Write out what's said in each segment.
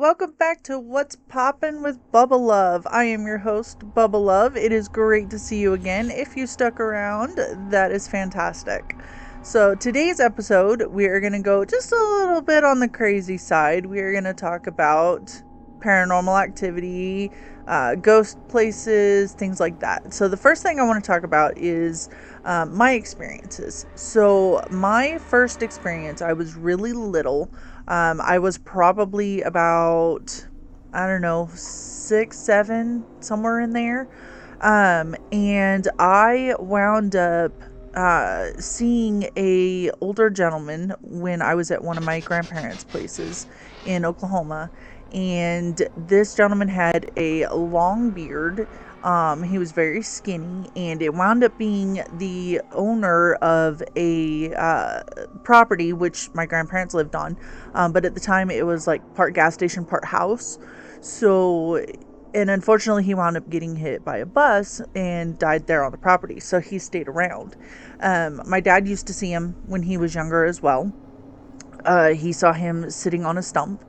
welcome back to What's Poppin' with Bubba Love. I am your host, Bubba Love. It is great to see you again. If you stuck around, that is fantastic. So, today's episode, we are going to go just a little bit on the crazy side. We are going to talk about paranormal activity, ghost places, things like that. So, the first thing I want to talk about is my experiences. So, my first experience, I was really little. I was probably about, I don't know, 6, 7, somewhere in there. And I wound up seeing a older gentleman when I was at one of my grandparents' places in Oklahoma. And this gentleman had a long beard. He was very skinny, and it wound up being the owner of a property which my grandparents lived on. But at the time, it was like part gas station, part house. So, and unfortunately, he wound up getting hit by a bus and died there on the property. So he stayed around. My dad used to see him when he was younger as well. He saw him sitting on a stump.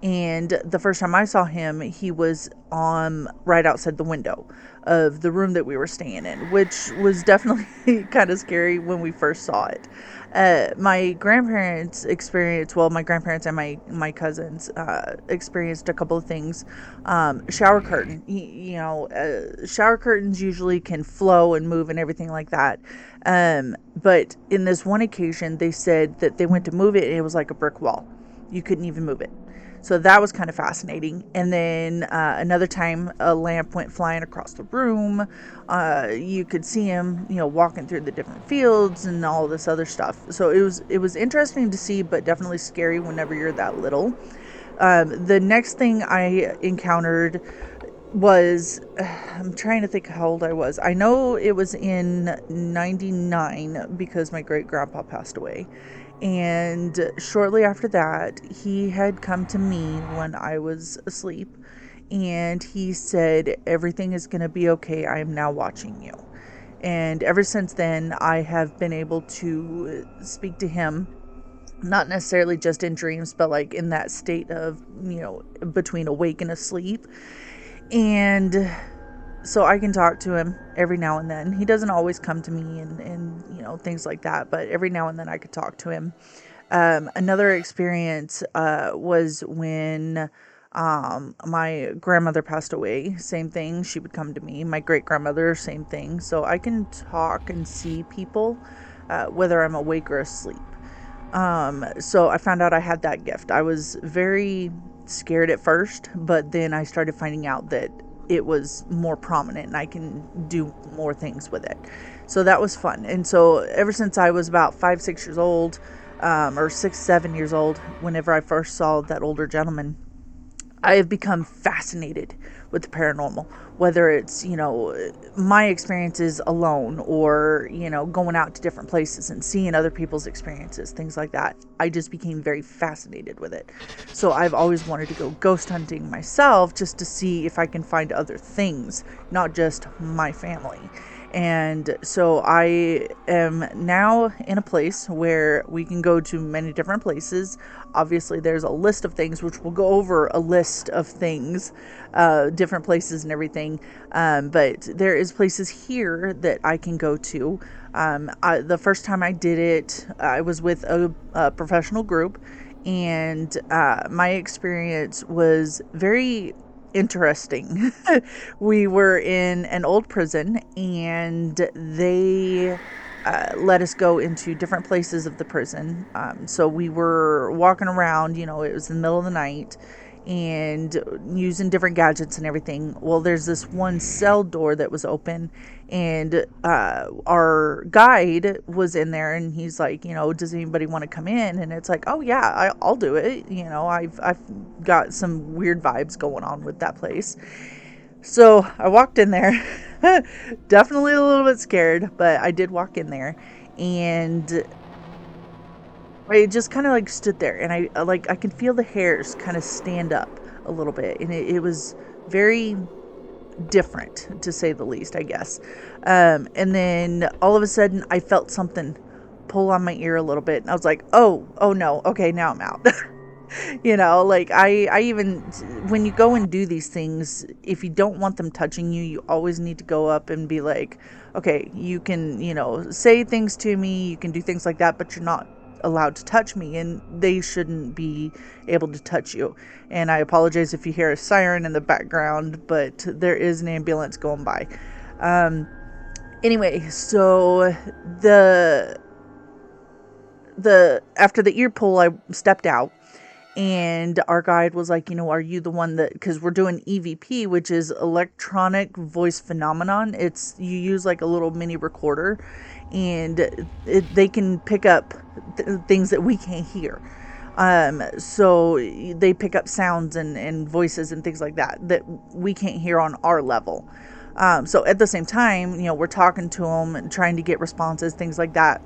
And the first time I saw him, he was on right outside the window of the room that we were staying in, which was definitely kind of scary when we first saw it. My grandparents experienced, well, my grandparents and my cousins experienced a couple of things. Shower curtain, shower curtains usually can flow and move and everything like that. But in this one occasion, they said that they went to move it and it was like a brick wall. You couldn't even move it. So that was kind of fascinating. And then another time, a lamp went flying across the room. You could see him, walking through the different fields and all this other stuff. So it was interesting to see, but definitely scary whenever you're that little. The next thing I encountered was, I'm trying to think how old I was. I know it was in 99 because my great grandpa passed away. And shortly after that, he had come to me when I was asleep, and he said, "Everything is going to be okay. I am now watching you." And ever since then, I have been able to speak to him, not necessarily just in dreams, but like in that state of, between awake and asleep. And so I can talk to him every now and then. He doesn't always come to me and things like that, but every now and then I could talk to him. Another experience was when my grandmother passed away. Same thing. She would come to me. My great grandmother, same thing. So I can talk and see people, whether I'm awake or asleep. So I found out I had that gift. I was very scared at first, but then I started finding out that it was more prominent and I can do more things with it. So that was fun. And so ever since I was about 5, 6 years old, or 6, 7 years old, whenever I first saw that older gentleman, I have become fascinated with the paranormal, whether it's, my experiences alone or, going out to different places and seeing other people's experiences, things like that. I just became very fascinated with it. So I've always wanted to go ghost hunting myself just to see if I can find other things, not just my family. And so I am now in a place where we can go to many different places. Obviously, there's a list of things, which we'll go over a list of things, different places and everything. But there is places here that I can go to. The first time I did it, I was with a professional group, and my experience was very interesting. We were in an old prison, and they let us go into different places of the prison. So we were walking around, it was in the middle of the night, and using different gadgets and everything. Well, there's this one cell door that was open, and our guide was in there, and he's like, does anybody want to come in? And it's like, oh yeah, I'll do it. I've got some weird vibes going on with that place. So I walked in there, definitely a little bit scared, but I did walk in there, and I just kind of like stood there, and I could feel the hairs kind of stand up a little bit, and it was very different, to say the least, I guess. And then all of a sudden I felt something pull on my ear a little bit, and I was like, oh no, okay, now I'm out. Like I even, when you go and do these things, if you don't want them touching you, you always need to go up and be like, okay, you can, say things to me, you can do things like that, but you're not allowed to touch me, and they shouldn't be able to touch you. And I apologize if you hear a siren in the background, but there is an ambulance going by. Anyway, so the after the ear pull, I stepped out, and our guide was like, are you the one that, because we're doing EVP, which is electronic voice phenomenon. It's, you use like a little mini recorder, and they can pick up things that we can't hear. So they pick up sounds and voices and things like that we can't hear on our level. So at the same time, we're talking to them and trying to get responses, things like that.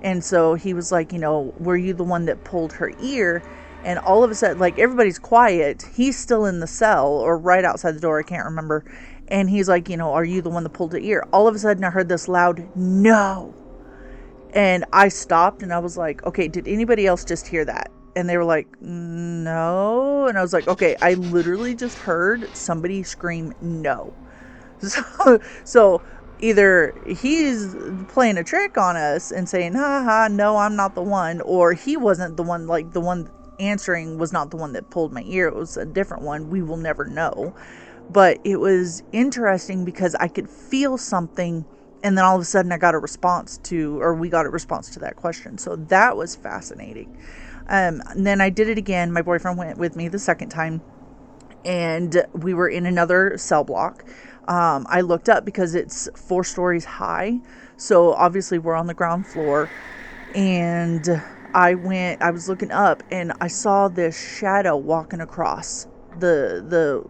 And so he was like, were you the one that pulled her ear? And all of a sudden, like, everybody's quiet. He's still in the cell or right outside the door. I can't remember. And he's like, are you the one that pulled her ear? All of a sudden, I heard this loud, no. And I stopped and I was like, okay, did anybody else just hear that? And they were like, no. And I was like, okay, I literally just heard somebody scream no. So either he's playing a trick on us and saying, ha, no, I'm not the one. Or he wasn't the one, like the one answering was not the one that pulled my ear. It was a different one. We will never know. But it was interesting because I could feel something, and then all of a sudden we got a response to that question. So that was fascinating. And then I did it again. My boyfriend went with me the second time, and we were in another cell block. I looked up because it's 4 stories high. So obviously we're on the ground floor, and I was looking up, and I saw this shadow walking across the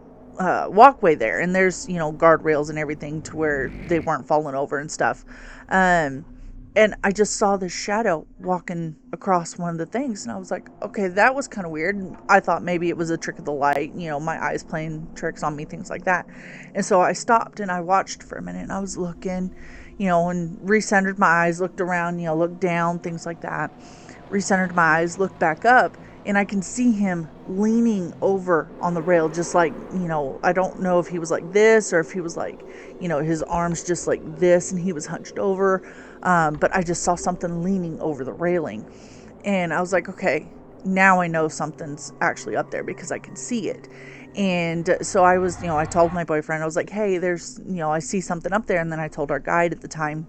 walkway there, and there's guardrails and everything to where they weren't falling over and stuff. And I just saw this shadow walking across one of the things, and I was like, okay, that was kind of weird. And I thought maybe it was a trick of the light, my eyes playing tricks on me, things like that. And so I stopped and I watched for a minute, and I was looking, and recentered my eyes, looked around, looked down, things like that. Recentered my eyes, looked back up, and I can see him leaning over on the rail, just like, I don't know if he was like this or if he was like, his arms just like this, and he was hunched over. But I just saw something leaning over the railing, and I was like, okay, now I know something's actually up there because I can see it. And so I was, I told my boyfriend, I was like, hey, there's, I see something up there. And then I told our guide at the time.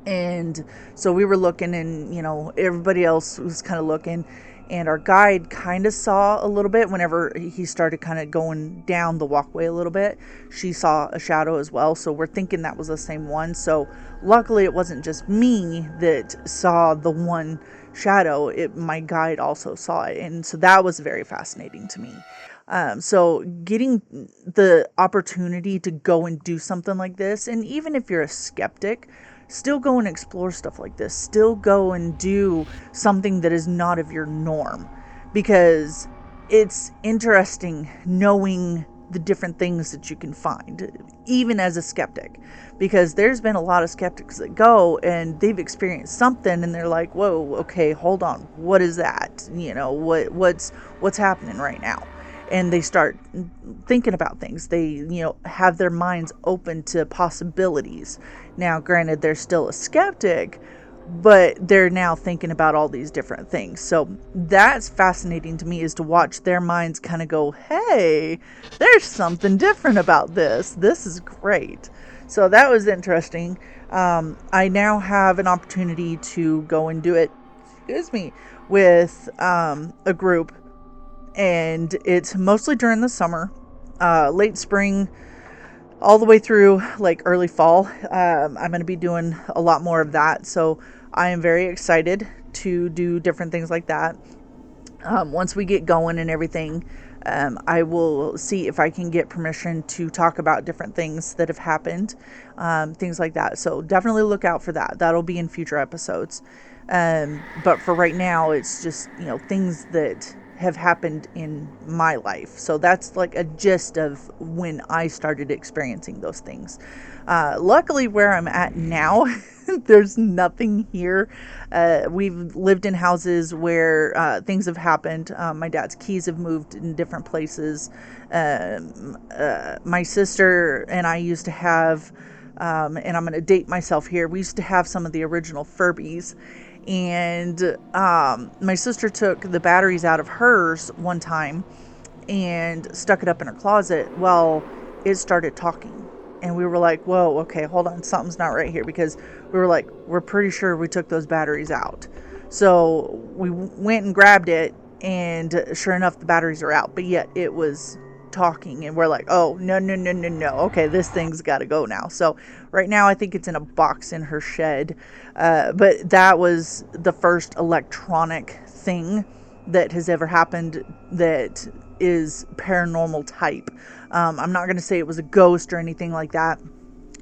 And so we were looking, and, everybody else was kind of looking, and our guide kind of saw a little bit whenever he started kind of going down the walkway a little bit. She saw a shadow as well. So we're thinking that was the same one. So luckily it wasn't just me that saw the one shadow. My guide also saw it. And so that was very fascinating to me. So getting the opportunity to go and do something like this, and even if you're a skeptic, still go and explore stuff like this. Still go and do something that is not of your norm, because it's interesting knowing the different things that you can find, even as a skeptic, because there's been a lot of skeptics that go and they've experienced something and they're like, whoa, okay, hold on, what is that? What's happening right now? And they start thinking about things. They, have their minds open to possibilities. Now, granted, they're still a skeptic, but they're now thinking about all these different things. So that's fascinating to me, is to watch their minds kind of go, hey, there's something different about this. This is great. So that was interesting. I now have an opportunity to go and do it, with a group. And it's mostly during the summer, late spring, all the way through like early fall. I'm going to be doing a lot more of that. So I am very excited to do different things like that. Once we get going and everything, I will see if I can get permission to talk about different things that have happened, things like that. So definitely look out for that. That'll be in future episodes. But for right now, it's just, things that have happened in my life. So that's like a gist of when I started experiencing those things. Luckily, where I'm at now, there's nothing here. We've lived in houses where things have happened. My dad's keys have moved in different places. My sister and I used to have, and I'm going to date myself here, we used to have some of the original Furbies. And my sister took the batteries out of hers one time and stuck it up in her closet. Well, it started talking. And we were like, whoa, okay, hold on, something's not right here, because we were like, we're pretty sure we took those batteries out. So we went and grabbed it, and sure enough, the batteries are out, but yet it was talking, and we're like, oh, no, no, no, no, no, okay, this thing's got to go now. So right now, I think it's in a box in her shed, but that was the first electronic thing that has ever happened that is paranormal type. I'm not going to say it was a ghost or anything like that,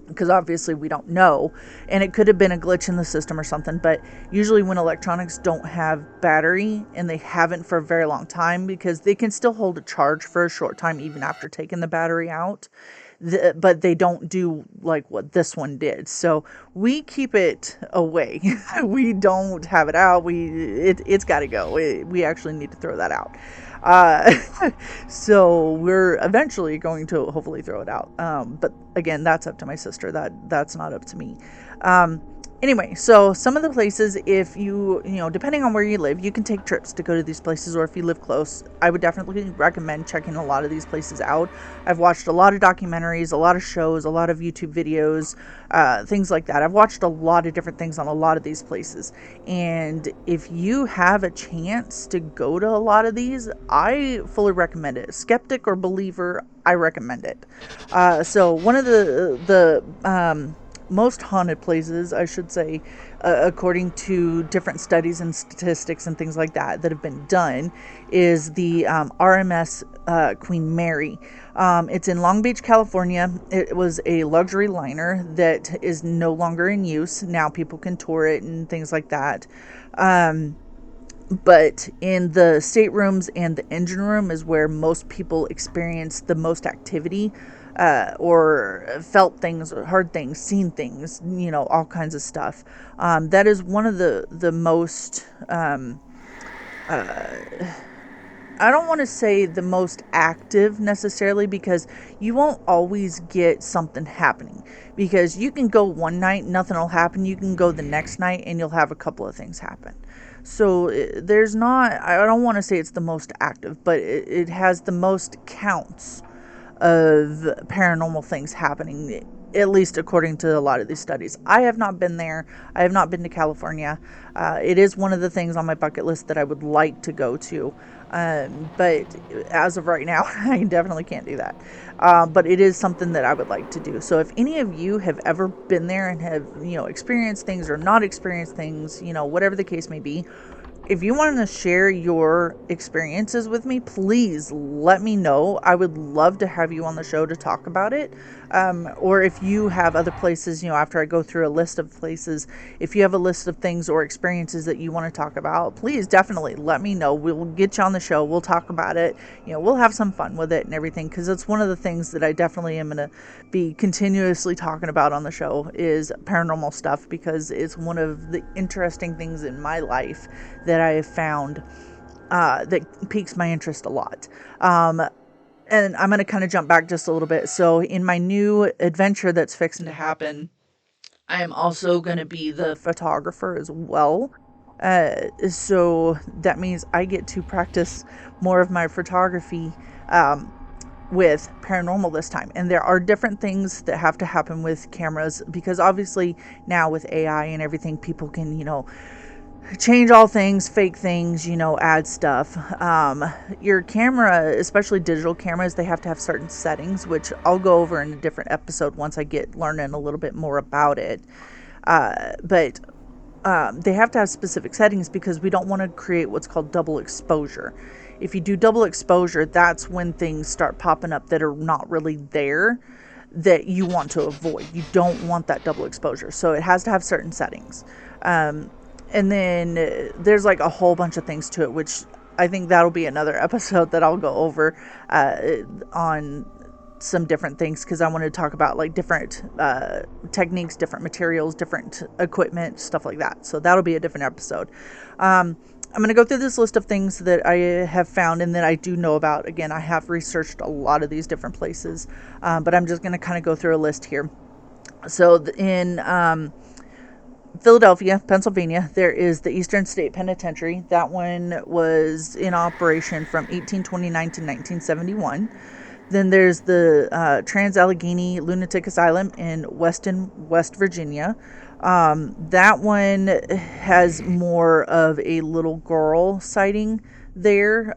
because obviously we don't know, and it could have been a glitch in the system or something. But usually when electronics don't have battery, and they haven't for a very long time, because they can still hold a charge for a short time even after taking the battery out, but they don't do like what this one did. So we keep it away. We don't have it out. It's got to go. We actually need to throw that out. Uh, so we're eventually going to hopefully throw it out. But again, that's up to my sister. That's not up to me. Anyway, so some of the places, if depending on where you live, you can take trips to go to these places, or if you live close, I would definitely recommend checking a lot of these places out. I've watched a lot of documentaries, a lot of shows, a lot of YouTube videos, things like that. I've watched a lot of different things on a lot of these places. And if you have a chance to go to a lot of these, I fully recommend it. Skeptic or believer, I recommend it. So one of the most haunted places, I should say, according to different studies and statistics and things like that have been done, is the RMS Queen Mary. It's in Long Beach, California. It was a luxury liner that is no longer in use. Now people can tour it and things like that. But in the staterooms and the engine room is where most people experience the most activity, or felt things, or heard things, seen things, all kinds of stuff. That is one of the most, I don't want to say the most active necessarily, because you won't always get something happening, because you can go one night, nothing will happen. You can go the next night and you'll have a couple of things happen. So there's not, I don't want to say it's the most active, but it has the most counts of paranormal things happening, at least according to a lot of these studies. I have not been there. I have not been to California. It is one of the things on my bucket list that I would like to go to. But as of right now, I definitely can't do that. But it is something that I would like to do. So if any of you have ever been there and have, experienced things or not experienced things, whatever the case may be, if you want to share your experiences with me, please let me know. I would love to have you on the show to talk about it. Or if you have other places, after I go through a list of places, if you have a list of things or experiences that you want to talk about, please definitely let me know. We'll get you on the show. We'll talk about it. We'll have some fun with it and everything, because it's one of the things that I definitely am going to be continuously talking about on the show is paranormal stuff, because it's one of the interesting things in my life that I have found that piques my interest a lot. And I'm going to kind of jump back just a little bit. So in my new adventure that's fixing to happen, I am also going to be the photographer as well. So that means I get to practice more of my photography with paranormal this time. And there are different things that have to happen with cameras, because obviously now with AI and everything, people can, change all things, fake things, add stuff. Your camera, especially digital cameras, they have to have certain settings, which I'll go over in a different episode once I get learning a little bit more about it. But they have to have specific settings, because we don't want to create what's called double exposure. If you do double exposure, that's when things start popping up that are not really there, that you want to avoid. You don't want that double exposure. So it has to have certain settings. And then there's like a whole bunch of things to it, which I think that'll be another episode that I'll go over on some different things, because I want to talk about like different techniques, different materials, different equipment, stuff like that. So that'll be a different episode. I'm going to go through this list of things that I have found and that I do know about. Again, I have researched a lot of these different places, but I'm just going to kind of go through a list here. So in Philadelphia, Pennsylvania, there is the Eastern State Penitentiary. That one was in operation from 1829 to 1971. Then there's the Trans-Allegheny Lunatic Asylum in Weston, West Virginia. That one has more of a little girl sighting there,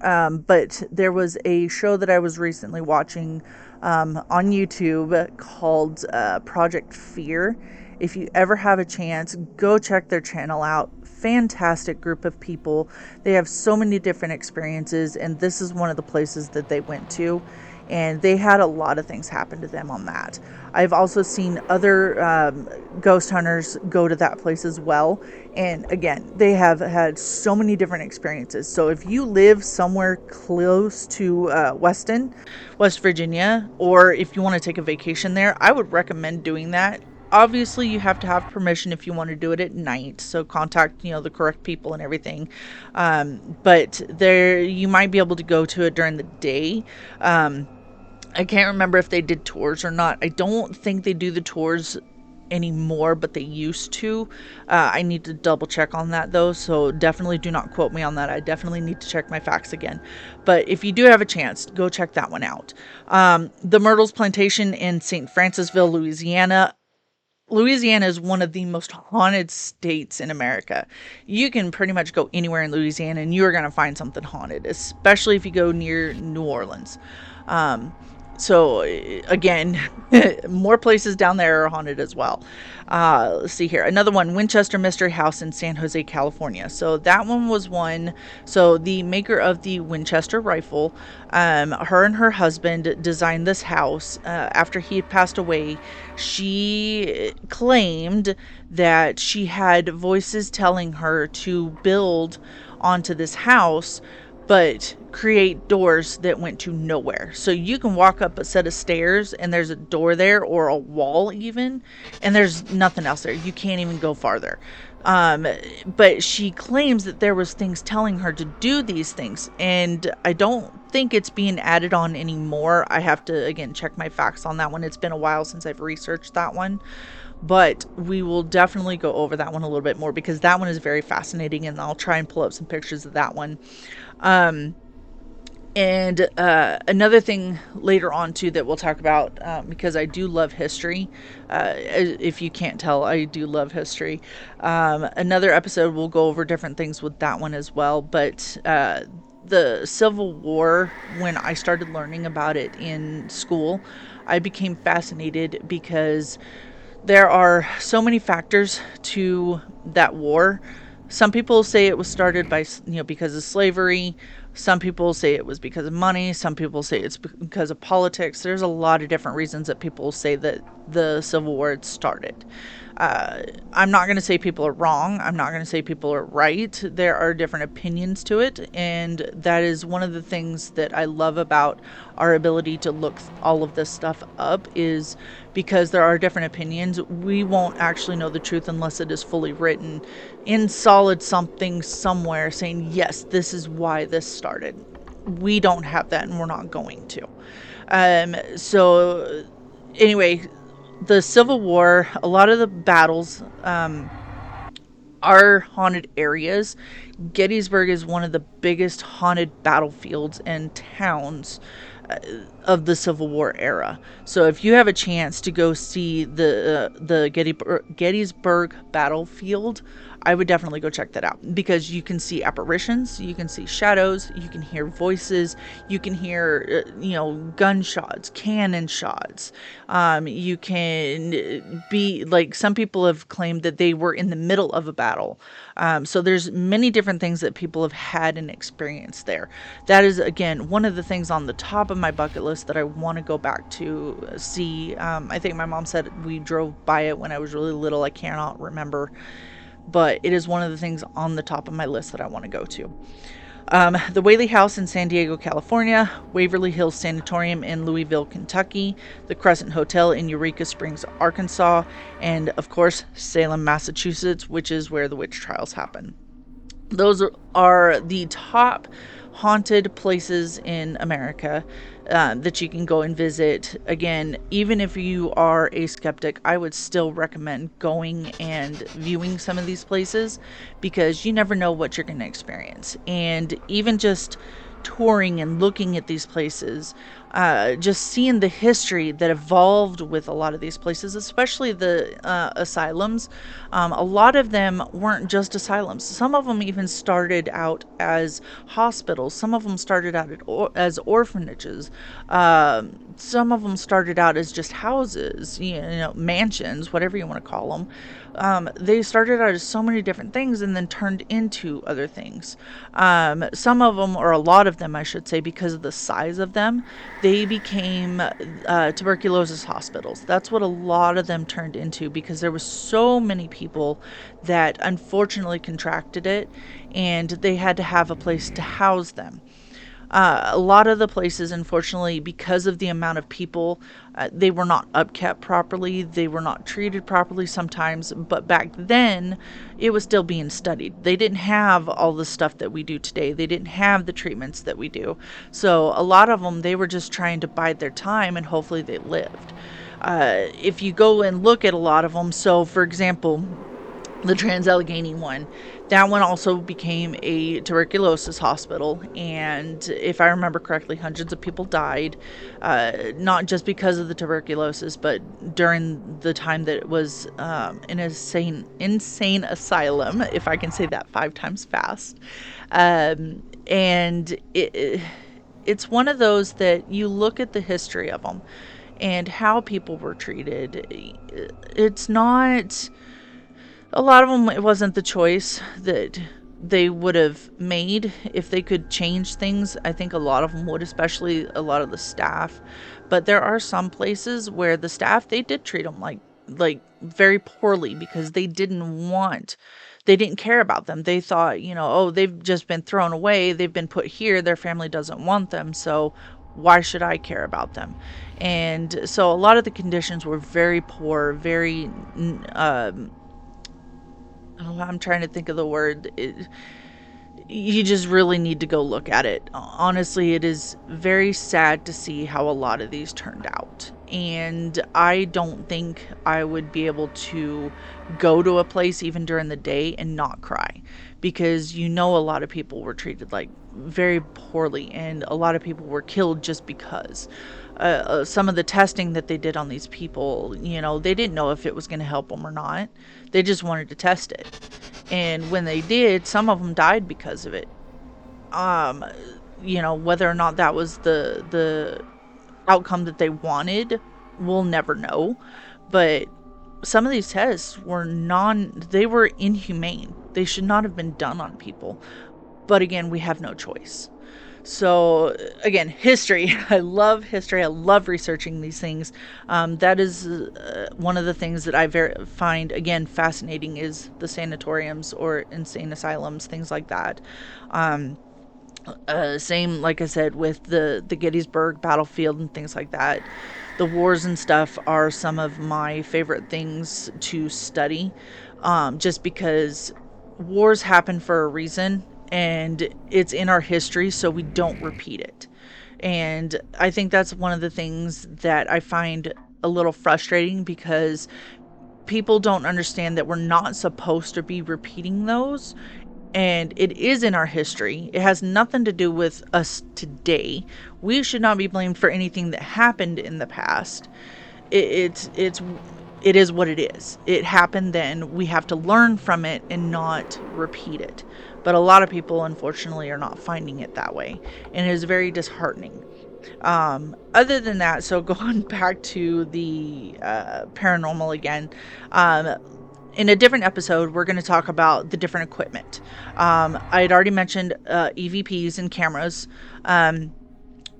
but there was a show that I was recently watching on YouTube called Project Fear. If you ever have a chance, go check their channel out. Fantastic group of people. They have so many different experiences, and this is one of the places that they went to, and they had a lot of things happen to them on that. I've also seen other ghost hunters go to that place as well, and again, they have had so many different experiences. So if you live somewhere close to Weston, West Virginia, or if you want to take a vacation there, I would recommend doing that. Obviously, you have to have permission if you want to do it at night, so contact the correct people and everything. But there, you might be able to go to it during the day. I can't remember if they did tours or not. I don't think they do the tours anymore, but they used to. I need to double check on that though, so definitely do not quote me on that. I definitely need to check my facts again. But if you do have a chance, go check that one out. The Myrtles Plantation in St. Francisville, Louisiana. Louisiana is one of the most haunted states in America. You can pretty much go anywhere in Louisiana and you're going to find something haunted, especially if you go near New Orleans. So again, more places down there are haunted as well. Let's see here. Another one, Winchester Mystery House in San Jose, California. So that one was one. So the maker of the Winchester rifle, her and her husband designed this house. After he had passed away, she claimed that she had voices telling her to build onto this house, but create doors that went to nowhere. So you can walk up a set of stairs and there's a door there, or a wall even, and there's nothing else there. You can't even go farther. But she claims that there was things telling her to do these things, and I don't think it's being added on anymore. I have to, again, check my facts on that one. It's been a while since I've researched that one. But we will definitely go over that one a little bit more, because that one is very fascinating, and I'll try and pull up some pictures of that one. And another thing later on too that we'll talk about, because I do love history. If you can't tell, I do love history. Another episode we'll go over different things with that one as well. But the Civil War, when I started learning about it in school, I became fascinated because there are so many factors to that war. Some people say it was started by, because of slavery. Some people say it was because of money. Some people say it's because of politics. There's a lot of different reasons that people say that the Civil War started. I'm not going to say people are wrong. I'm not going to say people are right. There are different opinions to it, and that is one of the things that I love about our ability to look all of this stuff up, is because there are different opinions. We won't actually know the truth unless it is fully written in solid something somewhere saying, yes, this is why this started. We don't have that, and we're not going to. So anyway, the Civil War, a lot of the battles are haunted areas. Gettysburg is one of the biggest haunted battlefields and towns of the Civil War era. So if you have a chance to go see the Gettysburg battlefield, I would definitely go check that out, because you can see apparitions, you can see shadows, you can hear voices, you can hear gunshots, cannon shots. You can be like, some people have claimed that they were in the middle of a battle. So there's many different things that people have had and experienced there. That is, again, one of the things on the top of my bucket list that I want to go back to see. I think my mom said we drove by it when I was really little. I cannot remember, but it is one of the things on the top of my list that I want to go to. The Whaley House in San Diego, California, Waverly Hills Sanatorium in Louisville, Kentucky, the Crescent Hotel in Eureka Springs, Arkansas, and of course, Salem, Massachusetts, which is where the witch trials happen. Those are the top haunted places in America that you can go and visit. Again, even if you are a skeptic, I would still recommend going and viewing some of these places because you never know what you're going to experience. And even just touring and looking at these places, just seeing the history that evolved with a lot of these places, especially the asylums. A lot of them weren't just asylums. Some of them even started out as hospitals. Some of them started out as orphanages. Some of them started out as just houses, mansions, whatever you want to call them. They started out as so many different things and then turned into other things. Some of them, or a lot of them, I should say, because of the size of them, they became tuberculosis hospitals. That's what a lot of them turned into because there was so many people that unfortunately contracted it and they had to have a place to house them. A lot of the places, unfortunately, because of the amount of people, they were not upkept properly. They were not treated properly sometimes. But back then, it was still being studied. They didn't have all the stuff that we do today. They didn't have the treatments that we do. So a lot of them, they were just trying to bide their time and hopefully they lived. If you go and look at a lot of them, so for example, the Trans-Allegheny one, that one also became a tuberculosis hospital, and if I remember correctly, hundreds of people died, not just because of the tuberculosis, but during the time that it was an insane asylum, if I can say that 5 times fast. And it's one of those that you look at the history of them and how people were treated. It's not... A lot of them, it wasn't the choice that they would have made if they could change things. I think a lot of them would, especially a lot of the staff. But there are some places where the staff, they did treat them like very poorly because they didn't care about them. They thought, oh, they've just been thrown away. They've been put here. Their family doesn't want them. So why should I care about them? And so a lot of the conditions were very poor, very... I'm trying to think of the word. You just really need to go look at it. Honestly, it is very sad to see how a lot of these turned out. And I don't think I would be able to go to a place even during the day and not cry. Because a lot of people were treated like very poorly and a lot of people were killed just because. Some of the testing that they did on these people, they didn't know if it was going to help them or not. They just wanted to test it. And when they did, some of them died because of it. Whether or not that was the outcome that they wanted, we'll never know. But some of these tests they were inhumane. They should not have been done on people. But again, we have no choice. So again, history. I love history. I love researching these things. That is one of the things that I find, again, fascinating is the sanatoriums or insane asylums, things like that. Same, like I said, with the Gettysburg battlefield and things like that. The wars and stuff are some of my favorite things to study, just because wars happen for a reason. And it's in our history, so we don't repeat it. And I think that's one of the things that I find a little frustrating because people don't understand that we're not supposed to be repeating those. And it is in our history. It has nothing to do with us today. We should not be blamed for anything that happened in the past. It is what it is. It happened then. We have to learn from it and not repeat it. But a lot of people, unfortunately, are not finding it that way. And it is very disheartening. Other than that, so going back to the paranormal again, in a different episode, we're going to talk about the different equipment. I had already mentioned EVPs and cameras.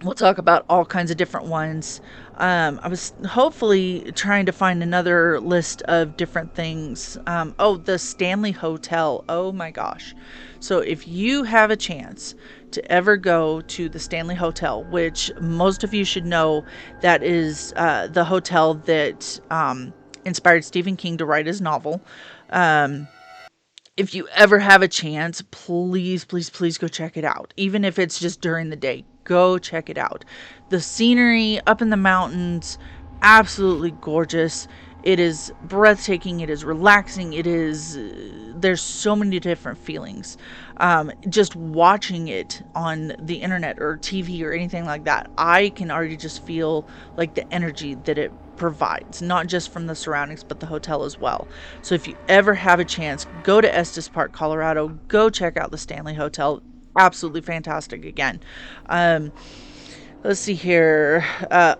We'll talk about all kinds of different ones. I was hopefully trying to find another list of different things. Oh, the Stanley Hotel. Oh my gosh. So if you have a chance to ever go to the Stanley Hotel, which most of you should know, that is the hotel that inspired Stephen King to write his novel. Um, if you ever have a chance, please, please, please go check it out. Even if it's just during the day, go check it out. The scenery up in the mountains, absolutely gorgeous. It is breathtaking. It is relaxing. There's so many different feelings. Just watching it on the internet or TV or anything like that, I can already just feel like the energy that it provides, not just from the surroundings, but the hotel as well. So if you ever have a chance, go to Estes Park, Colorado, go check out the Stanley Hotel. Absolutely fantastic again. Um, Let's see here.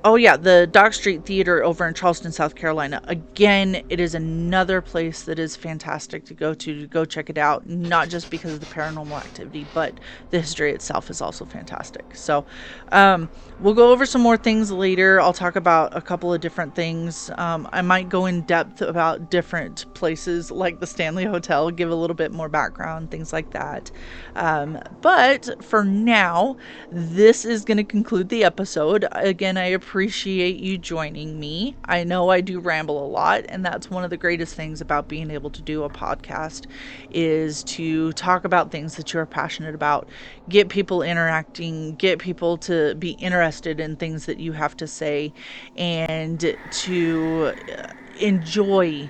Oh, yeah, the Dock Street Theater over in Charleston, South Carolina. Again, it is another place that is fantastic to go check it out. Not just because of the paranormal activity, but the history itself is also fantastic. So, we'll go over some more things later. I'll talk about a couple of different things. I might go in depth about different places like the Stanley Hotel, give a little bit more background, things like that. But for now, this is going to conclude the episode. Again, I appreciate you joining me. I know I do ramble a lot, and that's one of the greatest things about being able to do a podcast is to talk about things that you're passionate about, get people interacting, get people to be interested in things that you have to say, and to enjoy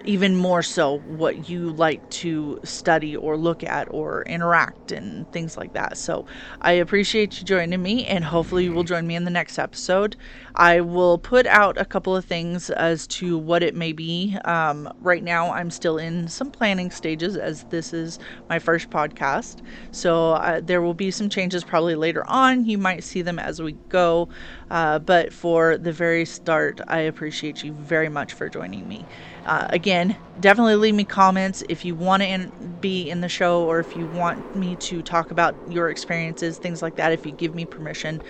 even more so what you like to study or look at or interact and things like that. So I appreciate you joining me, and hopefully you will join me in the next episode. I will put out a couple of things as to what it may be. Right now I'm still in some planning stages as this is my first podcast. So there will be some changes probably later on. You might see them as we go. But for the very start, I appreciate you very much for joining me. Again, definitely leave me comments if you want to be in the show, or if you want me to talk about your experiences, things like that. If you give me permission,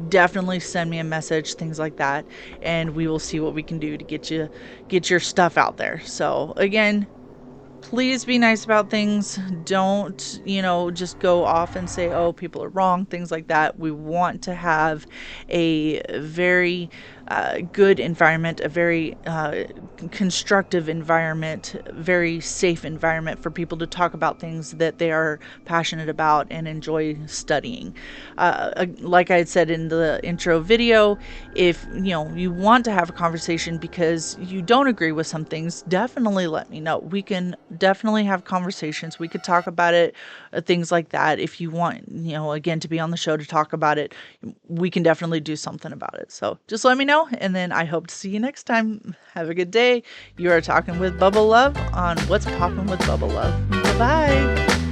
definitely send me a message, things like that, and we will see what we can do to get your stuff out there. So again, please be nice about things. Don't, just go off and say, oh, people are wrong, things like that. We want to have a very good environment, a very constructive environment, very safe environment for people to talk about things that they are passionate about and enjoy studying. Like I had said in the intro video, if you want to have a conversation because you don't agree with some things, definitely let me know. We can definitely have conversations. We could talk about it, things like that. If you want, again, to be on the show to talk about it, we can definitely do something about it. So just let me know, and then I hope to see you next time. Have a good day. You are talking with Bubba Love on What's Poppin' with Bubba Love. Bye-bye.